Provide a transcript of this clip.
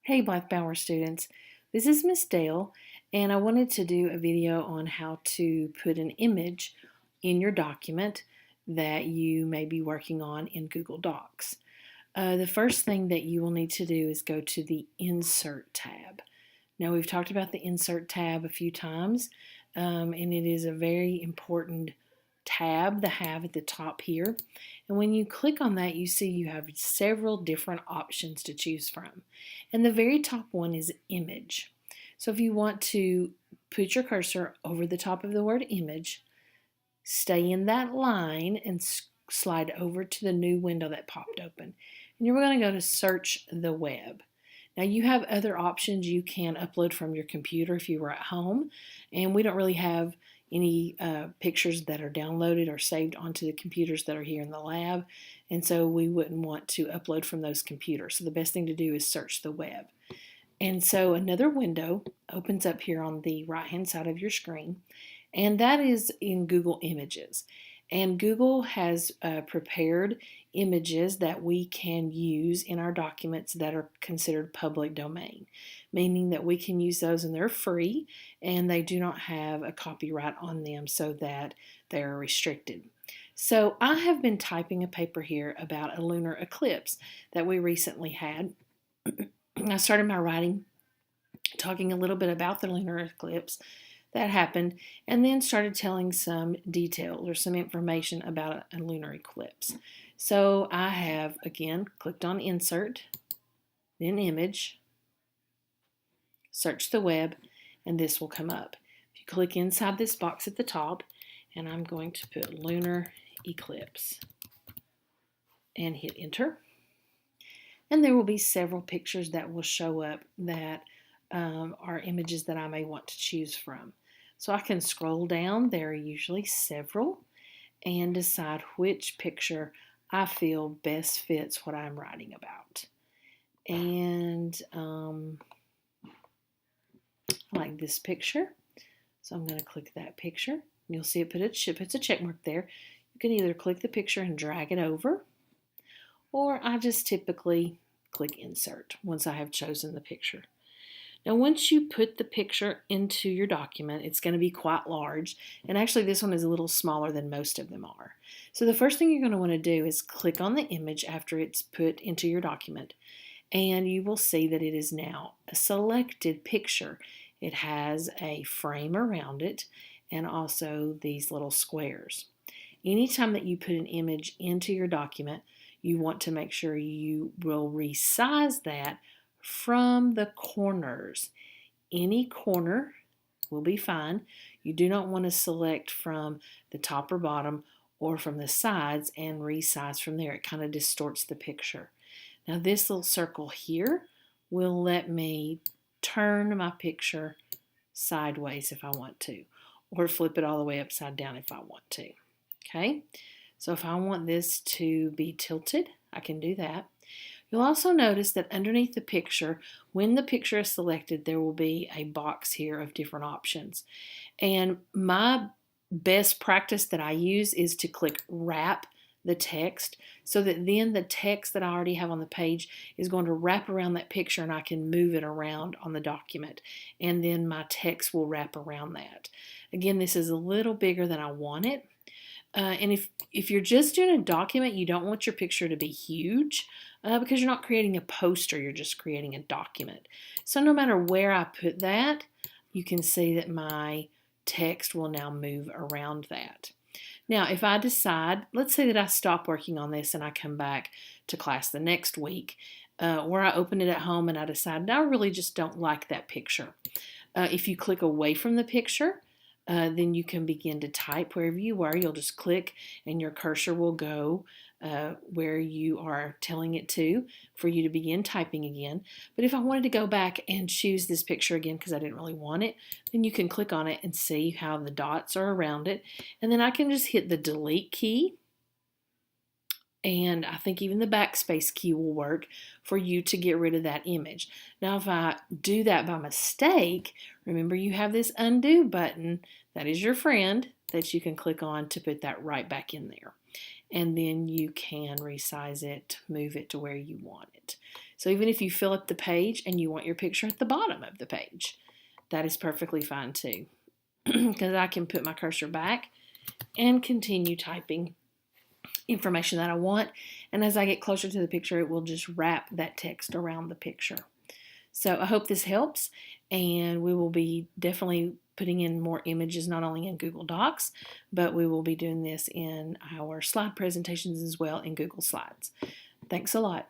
Hey blythe-bower students, this is Miss Dale and I wanted to do a video on how to put an image in your document that you may be working on in Google Docs. The first thing that you will need to do is go to the Insert tab. Now we've talked about the Insert tab a few times and it is a very important tab to have at the top here. And when you click on that, you see you have several different options to choose from. And the very top one is image. So if you want to put your cursor over the top of the word image, stay in that line and slide over to the new window that popped open. And you're going to go to search the web. Now you have other options you can upload from your computer if you were at home, and we don't really have any pictures that are downloaded or saved onto the computers that are here in the lab, and so we wouldn't want to upload from those computers. So the best thing to do is search the web. And so another window opens up here on the right hand side of your screen, and that is in Google Images. And Google has prepared images that we can use in our documents that are considered public domain, meaning that we can use those and they're free and they do not have a copyright on them so that they're restricted. So I have been typing a paper here about a lunar eclipse that we recently had. I started my writing talking a little bit about the lunar eclipse that happened, and then started telling some details or some information about a lunar eclipse. So I have, again, clicked on Insert, then Image, search the web, and this will come up. If you click inside this box at the top, and I'm going to put lunar eclipse, and hit Enter, and there will be several pictures that will show up that are images that I may want to choose from. So I can scroll down, there are usually several, and decide which picture I feel best fits what I'm writing about. And I like this picture, so I'm going to click that picture. You'll see it puts a check mark there. You can either click the picture and drag it over, or I just typically click Insert once I have chosen the picture. Now once you put the picture into your document, it's going to be quite large, and actually this one is a little smaller than most of them are. So the first thing you're going to want to do is click on the image after it's put into your document, and you will see that it is now a selected picture. It has a frame around it and also these little squares. Anytime that you put an image into your document, you want to make sure you will resize that from the corners. Any corner will be fine. You do not want to select from the top or bottom or from the sides and resize from there. It kind of distorts the picture. Now this little circle here will let me turn my picture sideways if I want to, or flip it all the way upside down if I want to. Okay, so if I want this to be tilted, I can do that. You'll also notice that underneath the picture, when the picture is selected, there will be a box here of different options. And my best practice that I use is to click Wrap the text, so that then the text that I already have on the page is going to wrap around that picture and I can move it around on the document, and then my text will wrap around that. Again, this is a little bigger than I want it. And if you're just doing a document, you don't want your picture to be huge because you're not creating a poster, you're just creating a document. So no matter where I put that, you can see that my text will now move around that. Now, if I decide, let's say that I stop working on this and I come back to class the next week, or I open it at home and I decide I really just don't like that picture. If you click away from the picture, then you can begin to type wherever you were. You'll just click and your cursor will go where you are telling it to for you to begin typing again. But if I wanted to go back and choose this picture again because I didn't really want it, then you can click on it and see how the dots are around it. And then I can just hit the delete key. And I think even the backspace key will work for you to get rid of that image. Now, if I do that by mistake, remember you have this undo button that is your friend that you can click on to put that right back in there. And then you can resize it, move it to where you want it. So even if you fill up the page and you want your picture at the bottom of the page, that is perfectly fine too. Because I can put my cursor back and continue typing information that I want. And as I get closer to the picture, it will just wrap that text around the picture. So I hope this helps, and we will be definitely putting in more images, not only in Google Docs, but we will be doing this in our slide presentations as well in Google Slides. Thanks a lot.